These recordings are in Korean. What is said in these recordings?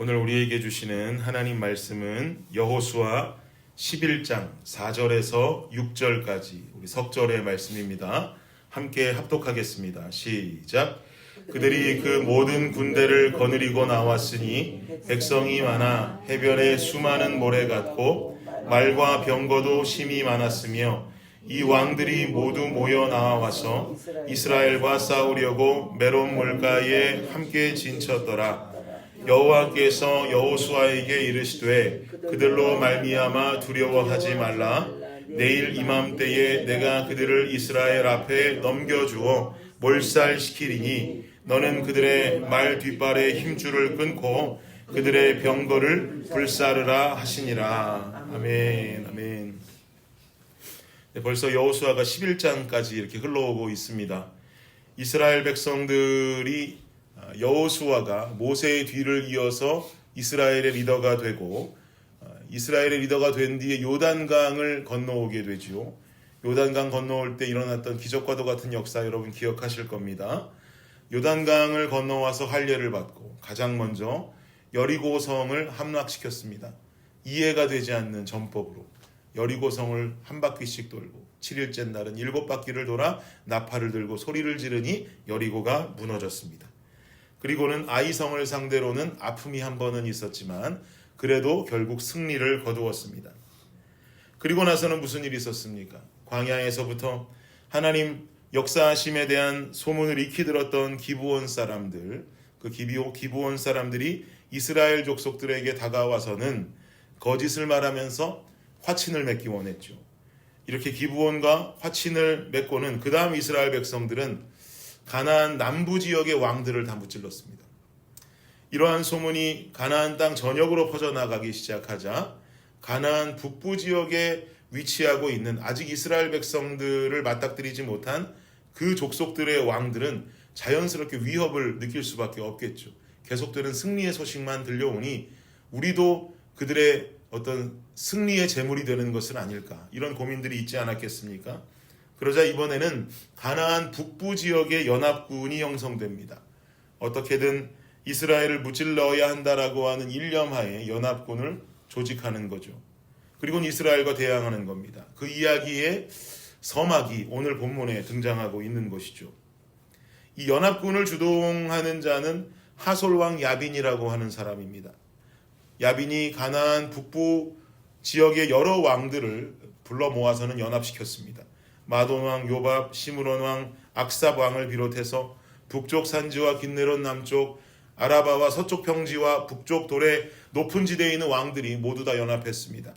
오늘 우리에게 주시는 하나님 말씀은 여호수아 11장 4절에서 6절까지 우리 석절의 말씀입니다. 함께 합독하겠습니다. 시작. 그들이 그 모든 군대를 거느리고 나왔으니 백성이 많아 해변에 수많은 모래 같고 말과 병거도 심히 많았으며 이 왕들이 모두 모여 나와서 이스라엘과 싸우려고 메론 물가에 함께 진쳤더라. 여호와께서 여호수아에게 이르시되 그들로 말미암아 두려워하지 말라. 내일 이맘때에 내가 그들을 이스라엘 앞에 넘겨주어 몰살시키리니 너는 그들의 말 뒷발에 힘줄을 끊고 그들의 병거를 불사르라 하시니라. 아멘. 아멘. 네, 벌써 여호수아가 11장까지 이렇게 흘러오고 있습니다. 이스라엘 백성들이 여호수아가 모세의 뒤를 이어서 이스라엘의 리더가 되고 이스라엘의 리더가 된 뒤에 요단강을 건너오게 되죠. 요단강 건너올 때 일어났던 기적과도 같은 역사 여러분 기억하실 겁니다. 요단강을 건너와서 할례를 받고 가장 먼저 여리고성을 함락시켰습니다. 이해가 되지 않는 전법으로 여리고성을 한 바퀴씩 돌고 7일째 날은 7바퀴를 돌아 나팔을 들고 소리를 지르니 여리고가 무너졌습니다. 그리고는 아이성을 상대로는 아픔이 한 번은 있었지만 그래도 결국 승리를 거두었습니다. 그리고 나서는 무슨 일이 있었습니까? 광야에서부터 하나님 역사하심에 대한 소문을 익히 들었던 기브온 사람들, 그 기브온 사람들이 이스라엘 족속들에게 다가와서는 거짓을 말하면서 화친을 맺기 원했죠. 이렇게 기브온과 화친을 맺고는 그 다음 이스라엘 백성들은 가나안 남부 지역의 왕들을 다 무찔렀습니다. 이러한 소문이 가나안 땅 전역으로 퍼져나가기 시작하자 가나안 북부 지역에 위치하고 있는 아직 이스라엘 백성들을 맞닥뜨리지 못한 그 족속들의 왕들은 자연스럽게 위협을 느낄 수밖에 없겠죠. 계속되는 승리의 소식만 들려오니 우리도 그들의 어떤 승리의 제물이 되는 것은 아닐까, 이런 고민들이 있지 않았겠습니까? 그러자 이번에는 가나안 북부 지역의 연합군이 형성됩니다. 어떻게든 이스라엘을 무찔러야 한다라고 하는 일념하에 연합군을 조직하는 거죠. 그리고 이스라엘과 대항하는 겁니다. 그 이야기의 서막이 오늘 본문에 등장하고 있는 것이죠. 이 연합군을 주동하는 자는 하솔왕 야빈이라고 하는 사람입니다. 야빈이 가나안 북부 지역의 여러 왕들을 불러 모아서는 연합시켰습니다. 마돈왕 요밥, 시므론왕, 악삽왕을 비롯해서 북쪽 산지와 긴네론 남쪽, 아라바와 서쪽 평지와 북쪽 돌의 높은 지대에 있는 왕들이 모두 다 연합했습니다.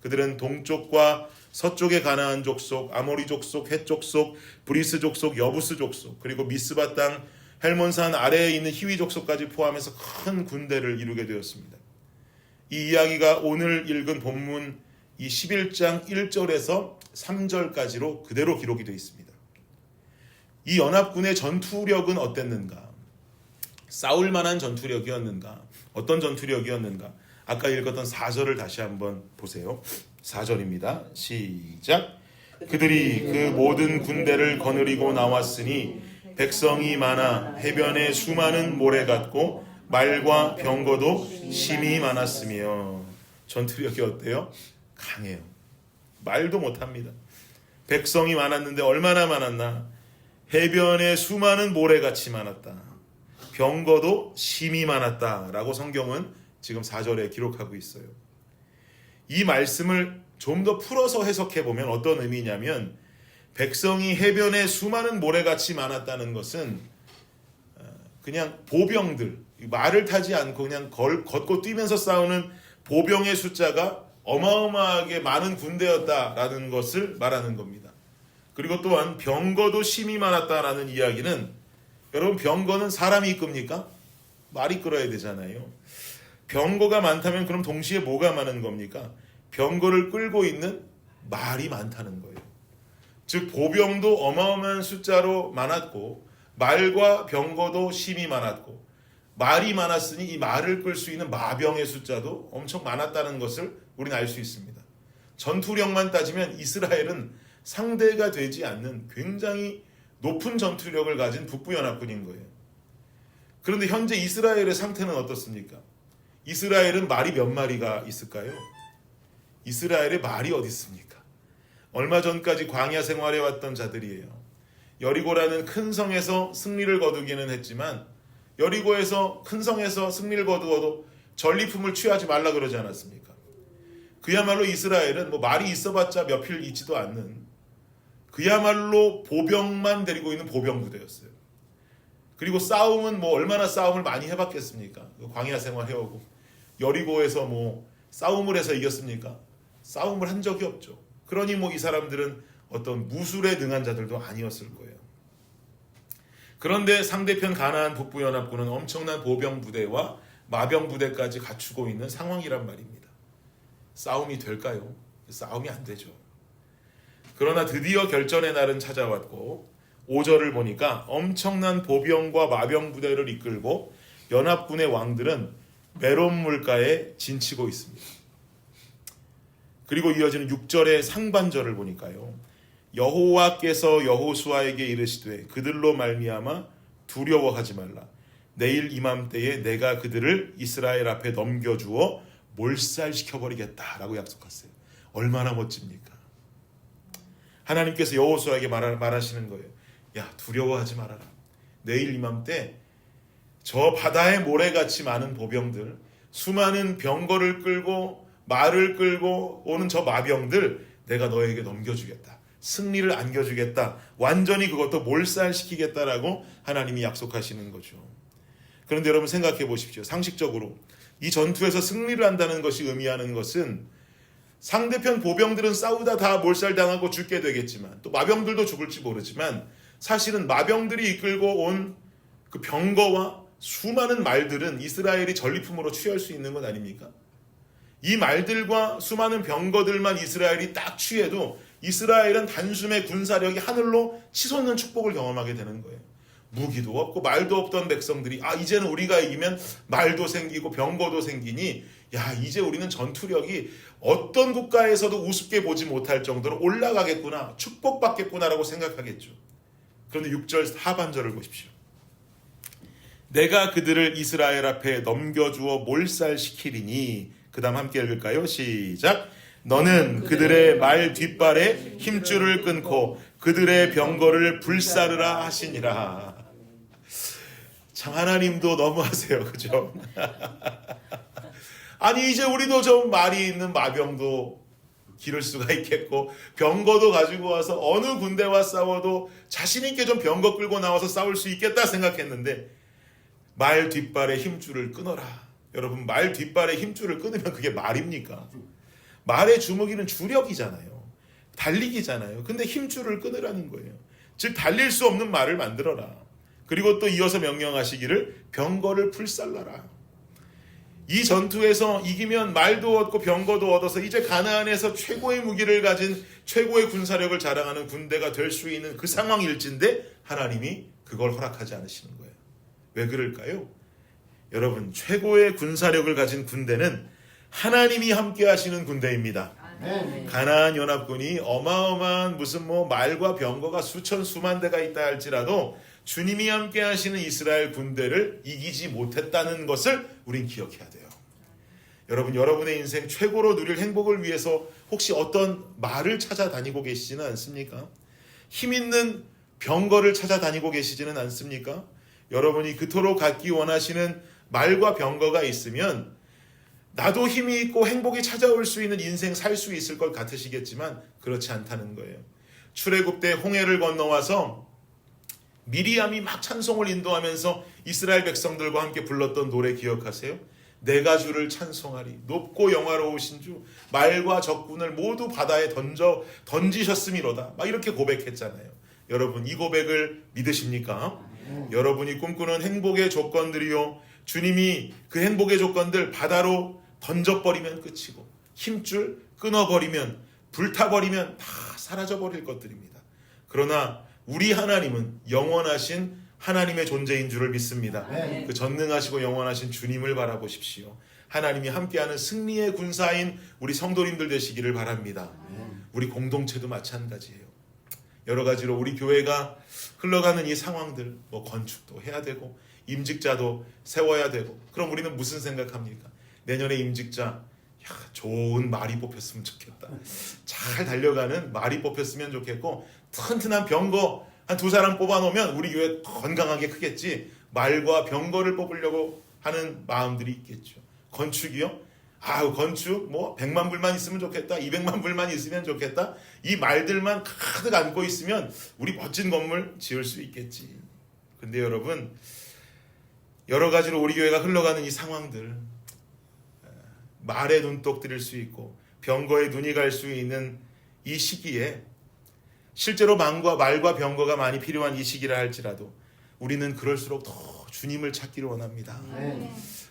그들은 동쪽과 서쪽의 가나안 족속, 아모리 족속, 헷 족속, 브리스 족속, 여부스 족속, 그리고 미스바 땅, 헬몬산 아래에 있는 히위 족속까지 포함해서 큰 군대를 이루게 되었습니다. 이 이야기가 오늘 읽은 본문 이 11장 1절에서 3절까지로 그대로 기록이 되어 있습니다. 이 연합군의 전투력은 어땠는가? 싸울 만한 전투력이었는가? 어떤 전투력이었는가? 아까 읽었던 4절을 다시 한번 보세요. 4절입니다. 시작. 그들이 그 모든 군대를 거느리고 나왔으니 백성이 많아 해변에 수많은 모래 같고 말과 병거도 심히 많았으며. 전투력이 어때요? 강해요. 말도 못합니다. 백성이 많았는데 얼마나 많았나? 해변에 수많은 모래같이 많았다. 병거도 심히 많았다라고 성경은 지금 4절에 기록하고 있어요. 이 말씀을 좀 더 풀어서 해석해 보면 어떤 의미냐면, 백성이 해변에 수많은 모래같이 많았다는 것은 그냥 보병들, 말을 타지 않고 그냥 걷고 뛰면서 싸우는 보병의 숫자가 어마어마하게 많은 군대였다라는 것을 말하는 겁니다. 그리고 또한 병거도 심히 많았다라는 이야기는, 여러분 병거는 사람이 이끕니까? 말이 끌어야 되잖아요. 병거가 많다면 그럼 동시에 뭐가 많은 겁니까? 병거를 끌고 있는 말이 많다는 거예요. 즉 보병도 어마어마한 숫자로 많았고 말과 병거도 심히 많았고 말이 많았으니 이 말을 끌 수 있는 마병의 숫자도 엄청 많았다는 것을 우리는 알 수 있습니다. 전투력만 따지면 이스라엘은 상대가 되지 않는 굉장히 높은 전투력을 가진 북부연합군인 거예요. 그런데 현재 이스라엘의 상태는 어떻습니까? 이스라엘은 말이 몇 마리가 있을까요? 이스라엘에 말이 어디 있습니까? 얼마 전까지 광야 생활해 왔던 자들이에요. 여리고라는 큰 성에서 승리를 거두기는 했지만 여리고에서 큰 성에서 승리를 거두어도 전리품을 취하지 말라 그러지 않았습니까? 그야말로 이스라엘은 뭐 말이 있어봤자 몇 필 있지도 않는 그야말로 보병만 데리고 있는 보병 부대였어요. 그리고 싸움은 뭐 얼마나 싸움을 많이 해봤겠습니까? 광야 생활 해오고 여리고에서 뭐 싸움을 해서 이겼습니까? 싸움을 한 적이 없죠. 그러니 뭐 이 사람들은 어떤 무술에 능한 자들도 아니었을 거예요. 그런데 상대편 가나안 북부연합군은 엄청난 보병 부대와 마병 부대까지 갖추고 있는 상황이란 말입니다. 싸움이 될까요? 싸움이 안 되죠. 그러나 드디어 결전의 날은 찾아왔고 5절을 보니까 엄청난 보병과 마병 부대를 이끌고 연합군의 왕들은 메론 물가에 진치고 있습니다. 그리고 이어지는 6절의 상반절을 보니까요. 여호와께서 여호수아에게 이르시되 그들로 말미암아 두려워하지 말라. 내일 이맘때에 내가 그들을 이스라엘 앞에 넘겨주어 몰살시켜버리겠다라고 약속했어요. 얼마나 멋집니까? 하나님께서 여호수아에게 말하시는 거예요. 야, 두려워하지 말아라. 내일 이맘때 저 바다의 모래같이 많은 보병들, 수많은 병거를 끌고 말을 끌고 오는 저 마병들 내가 너에게 넘겨주겠다. 승리를 안겨주겠다. 완전히 그것도 몰살시키겠다라고 하나님이 약속하시는 거죠. 그런데 여러분 생각해 보십시오. 상식적으로 이 전투에서 승리를 한다는 것이 의미하는 것은 상대편 보병들은 싸우다 다 몰살당하고 죽게 되겠지만 또 마병들도 죽을지 모르지만 사실은 마병들이 이끌고 온 그 병거와 수많은 말들은 이스라엘이 전리품으로 취할 수 있는 것 아닙니까? 이 말들과 수많은 병거들만 이스라엘이 딱 취해도 이스라엘은 단숨에 군사력이 하늘로 치솟는 축복을 경험하게 되는 거예요. 무기도 없고 말도 없던 백성들이 이제는 우리가 이기면 말도 생기고 병거도 생기니 이제 우리는 전투력이 어떤 국가에서도 우습게 보지 못할 정도로 올라가겠구나, 축복받겠구나라고 생각하겠죠. 그런데 6절 하반절을 보십시오. 내가 그들을 이스라엘 앞에 넘겨주어 몰살시키리니 그 다음 함께 읽을까요? 시작. 너는 그들의 말 뒷발에 힘줄을 끊고 그들의 병거를 불사르라 하시니라. 참 하나님도 너무하세요. 그죠? 아니 이제 우리도 좀 말이 있는 마병도 기를 수가 있겠고 병거도 가지고 와서 어느 군대와 싸워도 자신 있게 좀 병거 끌고 나와서 싸울 수 있겠다 생각했는데 말 뒷발에 힘줄을 끊어라. 여러분 말 뒷발에 힘줄을 끊으면 그게 말입니까? 말의 주먹이는 주력이잖아요. 달리기잖아요. 근데 힘줄을 끊으라는 거예요. 즉 달릴 수 없는 말을 만들어라. 그리고 또 이어서 명령하시기를 병거를 불살라라. 이 전투에서 이기면 말도 얻고 병거도 얻어서 이제 가나안에서 최고의 무기를 가진 최고의 군사력을 자랑하는 군대가 될 수 있는 그 상황일진데 하나님이 그걸 허락하지 않으시는 거예요. 왜 그럴까요? 여러분 최고의 군사력을 가진 군대는 하나님이 함께 하시는 군대입니다. 가나안 연합군이 어마어마한 무슨 말과 병거가 수천 수만 대가 있다 할지라도 주님이 함께 하시는 이스라엘 군대를 이기지 못했다는 것을 우린 기억해야 돼요. 여러분 여러분의 인생 최고로 누릴 행복을 위해서 혹시 어떤 말을 찾아다니고 계시지는 않습니까? 힘 있는 병거를 찾아다니고 계시지는 않습니까? 여러분이 그토록 갖기 원하시는 말과 병거가 있으면 나도 힘이 있고 행복이 찾아올 수 있는 인생 살 수 있을 것 같으시겠지만 그렇지 않다는 거예요. 출애굽 때 홍해를 건너와서 미리암이 막 찬송을 인도하면서 이스라엘 백성들과 함께 불렀던 노래 기억하세요? 내가 주를 찬송하리 높고 영화로우신 주 말과 적군을 모두 바다에 던지셨음이로다 막 이렇게 고백했잖아요. 여러분 이 고백을 믿으십니까? 여러분이 꿈꾸는 행복의 조건들이요 주님이 그 행복의 조건들 바다로 던져버리면 끝이고 힘줄 끊어버리면 불타버리면 다 사라져버릴 것들입니다. 그러나 우리 하나님은 영원하신 하나님의 존재인 줄을 믿습니다. 그 전능하시고 영원하신 주님을 바라보십시오. 하나님이 함께하는 승리의 군사인 우리 성도님들 되시기를 바랍니다. 우리 공동체도 마찬가지예요. 여러 가지로 우리 교회가 흘러가는 이 상황들 건축도 해야 되고 임직자도 세워야 되고 그럼 우리는 무슨 생각합니까? 내년에 임직자 좋은 말이 뽑혔으면 좋겠다. 잘 달려가는 말이 뽑혔으면 좋겠고, 튼튼한 병거 한 2사람 뽑아놓으면 우리 교회 건강하게 크겠지. 말과 병거를 뽑으려고 하는 마음들이 있겠죠. 건축이요? 건축 100만 불만 있으면 좋겠다. 200만 불만 있으면 좋겠다. 이 말들만 가득 안고 있으면 우리 멋진 건물 지을 수 있겠지. 근데 여러분, 여러 가지로 우리 교회가 흘러가는 이 상황들, 말에 눈독 들일 수 있고 병거에 눈이 갈 수 있는 이 시기에, 실제로 말과 병거가 많이 필요한 이 시기라 할지라도 우리는 그럴수록 더 주님을 찾기를 원합니다.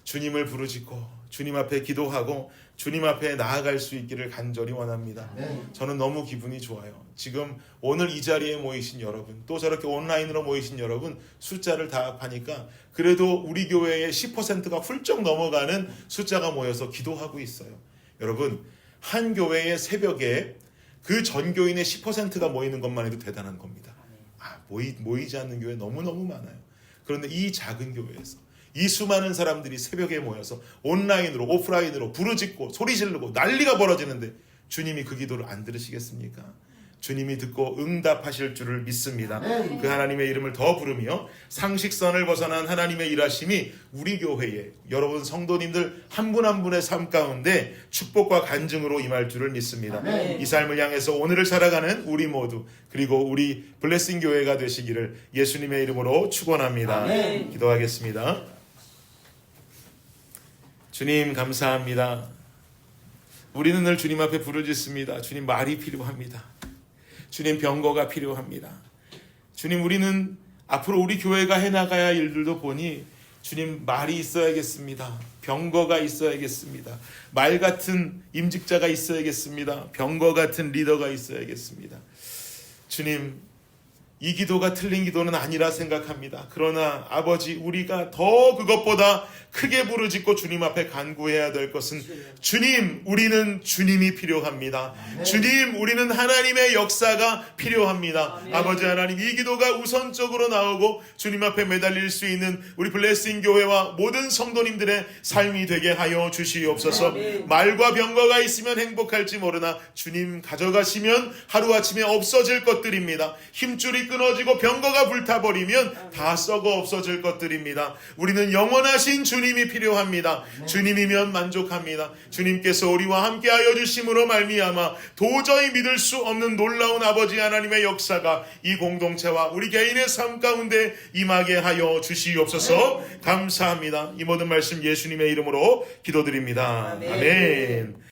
주님을 부르짖고 주님 앞에 기도하고 주님 앞에 나아갈 수 있기를 간절히 원합니다. 저는 너무 기분이 좋아요. 지금 오늘 이 자리에 모이신 여러분, 또 저렇게 온라인으로 모이신 여러분, 숫자를 다 합하니까 그래도 우리 교회의 10%가 훌쩍 넘어가는 숫자가 모여서 기도하고 있어요. 여러분, 한 교회의 새벽에 그 전교인의 10%가 모이는 것만 해도 대단한 겁니다. 모이지 않는 교회 너무너무 많아요. 그런데 이 작은 교회에서 이 수많은 사람들이 새벽에 모여서 온라인으로 오프라인으로 부르짖고 소리 지르고 난리가 벌어지는데 주님이 그 기도를 안 들으시겠습니까? 주님이 듣고 응답하실 줄을 믿습니다. 그 하나님의 이름을 더 부르며 상식선을 벗어난 하나님의 일하심이 우리 교회에 여러분 성도님들 한 분 한 분의 삶 가운데 축복과 간증으로 임할 줄을 믿습니다. 이 삶을 향해서 오늘을 살아가는 우리 모두, 그리고 우리 블레싱 교회가 되시기를 예수님의 이름으로 축원합니다. 기도하겠습니다. 주님 감사합니다. 우리는 늘 주님 앞에 부르짖습니다. 주님, 말이 필요합니다. 주님, 병거가 필요합니다. 주님, 우리는 앞으로 우리 교회가 해나가야 할 일들도 보니 주님, 말이 있어야겠습니다. 병거가 있어야겠습니다. 말 같은 임직자가 있어야겠습니다. 병거 같은 리더가 있어야겠습니다. 주님, 이 기도가 틀린 기도는 아니라 생각합니다. 그러나 아버지, 우리가 더 그것보다 크게 부르짖고 주님 앞에 간구해야 될 것은, 주님, 우리는 주님이 필요합니다. 주님, 우리는 하나님의 역사가 필요합니다. 아버지 하나님, 이 기도가 우선적으로 나오고 주님 앞에 매달릴 수 있는 우리 블레싱 교회와 모든 성도님들의 삶이 되게 하여 주시옵소서. 말과 병거가 있으면 행복할지 모르나 주님 가져가시면 하루아침에 없어질 것들입니다. 힘줄이 끊어지고 병거가 불타버리면 다 썩어 없어질 것들입니다. 우리는 영원하신 주님이 필요합니다. 주님이면 만족합니다. 주님께서 우리와 함께하여 주심으로 말미암아 도저히 믿을 수 없는 놀라운 아버지 하나님의 역사가 이 공동체와 우리 개인의 삶 가운데 임하게 하여 주시옵소서. 감사합니다. 이 모든 말씀 예수님의 이름으로 기도드립니다. 아멘.